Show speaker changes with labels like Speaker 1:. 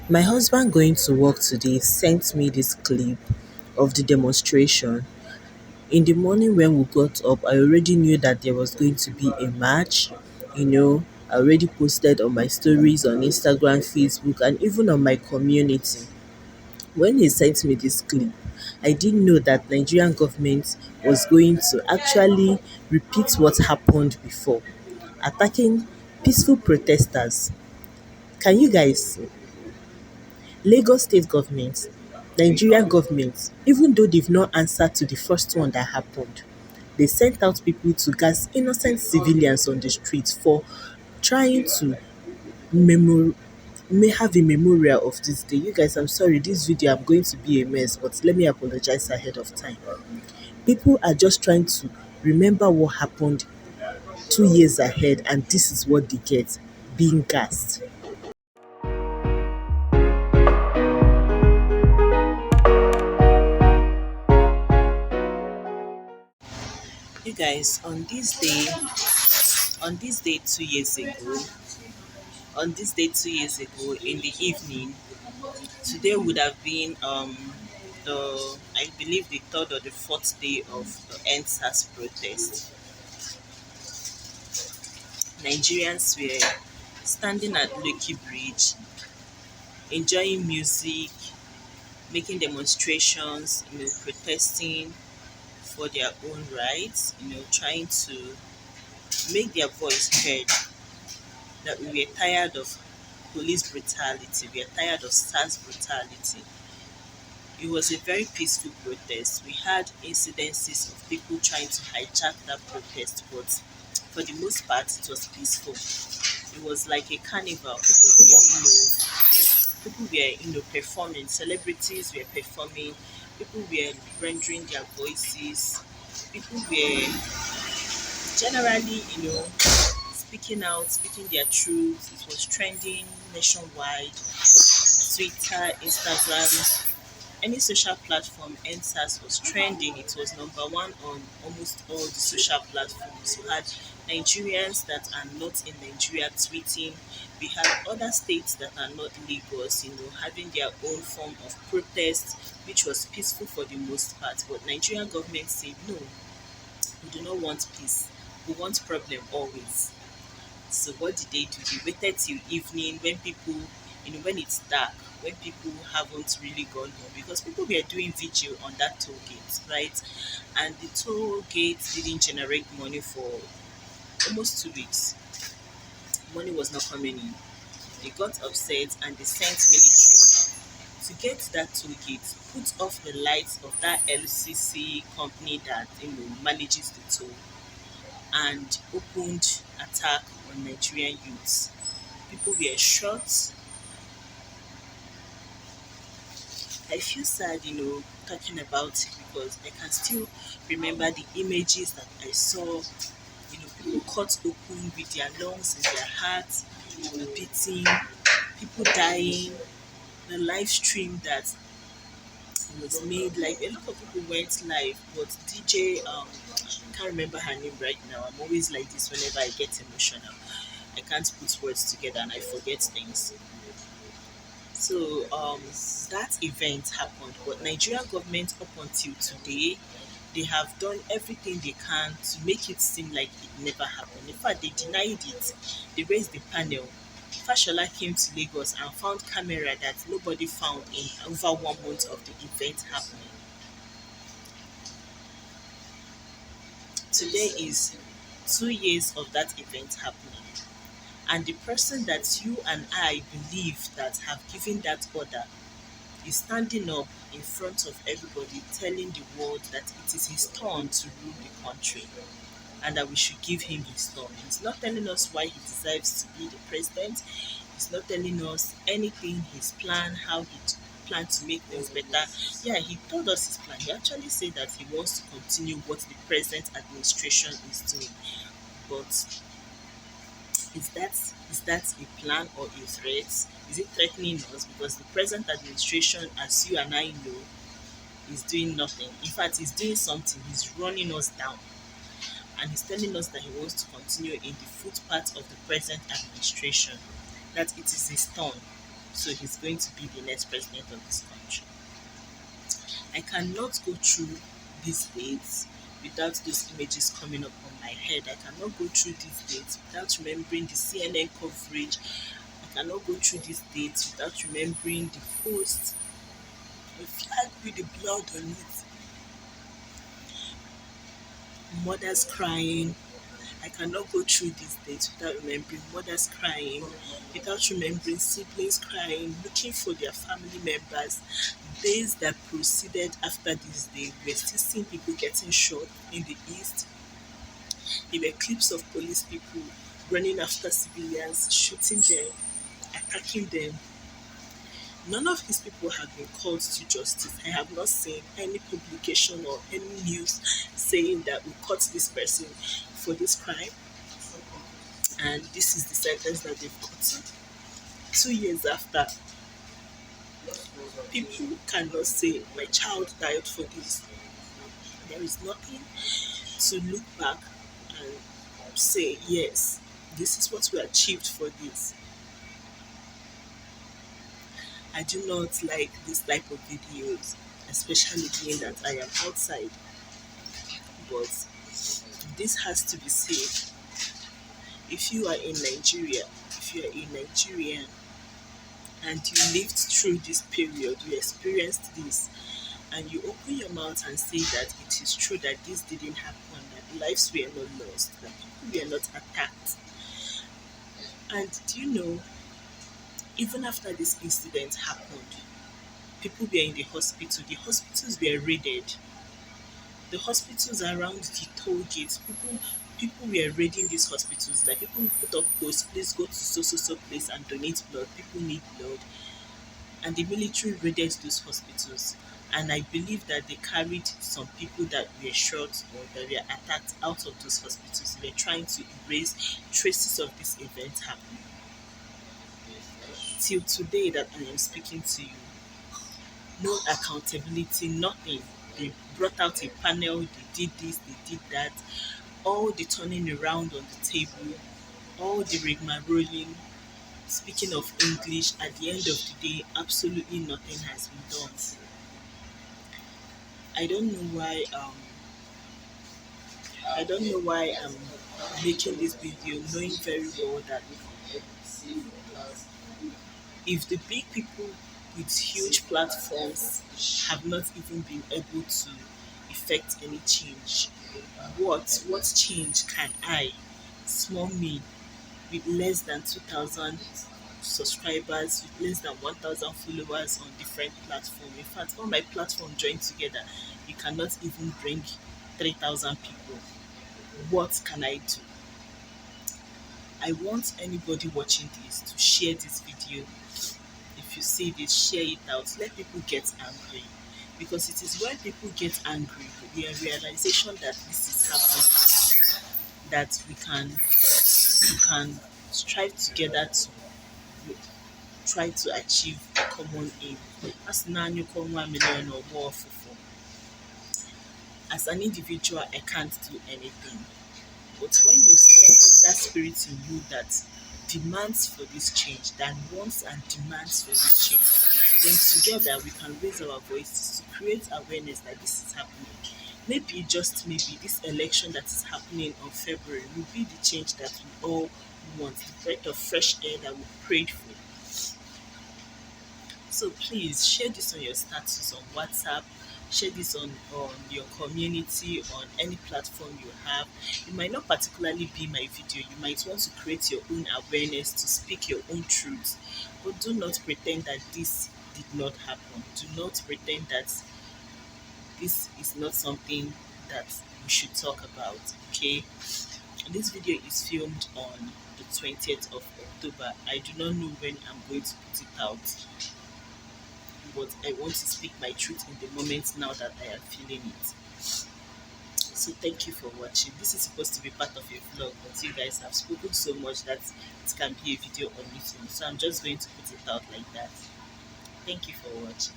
Speaker 1: My husband going to work today sent me this clip of the demonstration. In the morning when we got up, I already knew that there was going to be a march. I already posted on my stories on Instagram, Facebook, and even on my community. When he sent me this clip, I didn't know that Nigerian government was going to actually repeat what happened before, attacking peaceful protesters. Can you guys Lagos state government, Nigerian government, even though they've not answered to the first one that happened, they sent out people to gas innocent civilians on the streets for trying to memor- may have a memorial of this day. You guys, I'm sorry, this video I'm going to be a mess, but let me apologize ahead of time. People are just trying to remember what happened 2 years ahead, and this is what they get being gassed. You guys, on this day 2 years ago, in the evening, today would have been the I believe the third or the fourth day of the NSAS protest. Nigerians were standing at Lekki Bridge, enjoying music, making demonstrations, protesting for their own rights, trying to make their voice heard, that we were tired of police brutality, we are tired of SARS brutality. It was a very peaceful protest. We had incidences of people trying to hijack that protest, but for the most part, it was peaceful. It was like a carnival. People were performing. Celebrities were performing. People were rendering their voices. People were generally, speaking out, speaking their truth. It was trending nationwide. Twitter, Instagram, any social platform NSAS was trending. It was number one on almost all the social platforms. We had Nigerians that are not in Nigeria tweeting. We had other states that are not Lagos, having their own form of protest, which was peaceful for the most part. But Nigerian government said no, we do not want peace. We want problem always. So what did they do? They waited till evening when people, when it's dark, when people haven't really gone home, because people were doing vigil on that toll gate, right? And the toll gate didn't generate money for almost 2 weeks. Money was not coming in. They got upset and they sent military to get that toll gate, put off the lights of that LCC company that manages the toll, and opened attack on Nigerian youths. People were shot. I feel sad, talking about it, because I can still remember the images that I saw. People cut open with their lungs and their hearts, beating, people dying. The live stream that was made, like a lot of people went live, but DJ, I can't remember her name right now. I'm always like this whenever I get emotional. I can't put words together and I forget things. So that event happened, but Nigerian government up until today, they have done everything they can to make it seem like it never happened. In fact, they denied it. They raised the panel. Fashola came to Lagos and found camera that nobody found in over 1 month of the event happening. Today is 2 years of that event happening. And the person that you and I believe that have given that order is standing up in front of everybody telling the world that it is his turn to rule the country and that we should give him his turn. He's not telling us why he deserves to be the president. He's not telling us anything, his plan, how he planned to make things better. Yeah, he told us his plan. He actually said that he wants to continue what the present administration is doing. But is that a plan or a threat? Is it threatening us? Because the present administration, as you and I know, is doing nothing. In fact, he's doing something. He's running us down. And he's telling us that he wants to continue in the footpath of the present administration, that it is his turn. so he's going to be the next president of this country. I cannot go through these dates without those images coming up on my head. I cannot go through these dates without remembering the CNN coverage. I cannot go through these dates without remembering the post, a flag with the blood on it, mothers crying. I cannot go through these days without remembering mothers crying, without remembering siblings crying, looking for their family members. Days that proceeded after this day, we're still seeing people getting shot in the east. There were clips of police people running after civilians, shooting them, attacking them. None of these people have been called to justice. I have not seen any publication or any news saying that we caught this person for this crime and this is the sentence that they've gotten. 2 years after, people cannot say my child died for this. There is nothing to look back and say, yes, this is what we achieved for this. I do not like this type of videos, especially being that I am outside. But this has to be said. If you are in Nigeria, if you are a Nigerian and you lived through this period, you experienced this, and you open your mouth and say that it is true that this didn't happen, that lives were not lost, that people were not attacked. And do you know, even after this incident happened, people were in the hospital. The hospitals were raided. The hospitals around the toll gates, people were raiding these hospitals. Like people put up posts, please go to so place and donate blood. People need blood. And the military raided those hospitals. And I believe that they carried some people that were shot or that were attacked out of those hospitals. They were trying to erase traces of this event happening. Till today that I am speaking to you, no accountability, nothing. They brought out a panel, they did this, they did that, all the turning around on the table, all the rigmaroling, speaking of English, at the end of the day, absolutely nothing has been done. I don't know why I'm making this video knowing very well that if the big people with huge platforms have not even been able to effect any change, what change can I, small me, with less than 2,000 subscribers, with less than 1,000 followers on different platforms? In fact, all my platforms joined together, you cannot even bring 3,000 people. What can I do? I want anybody watching this to share this video. If you see this, share it out. Let people get angry. Because it is when people get angry, the realization that this is happening, that we can strive together to try to achieve a common aim. As an individual, I can't do anything. But when you stir up that spirit in you that demands for this change, that wants and demands for this change, then together we can raise our voices to create awareness that this is happening. Maybe, just maybe, this election that is happening on February will be the change that we all want, the breath of fresh air that we prayed for. So please share this on your status on WhatsApp, share this on your community, on any platform you have. It might not particularly be my video. You might want to create your own awareness, to speak your own truth. But do not pretend that this did not happen. Do not pretend that this is not something that we should talk about. Okay? This video is filmed on the 20th of October. I do not know when I'm going to put it out, but I want to speak my truth in the moment now that I am feeling it. So thank you for watching. This is supposed to be part of a vlog, but you guys have spoken so much that it can be a video on YouTube. So I'm just going to put it out like that. Thank you for watching.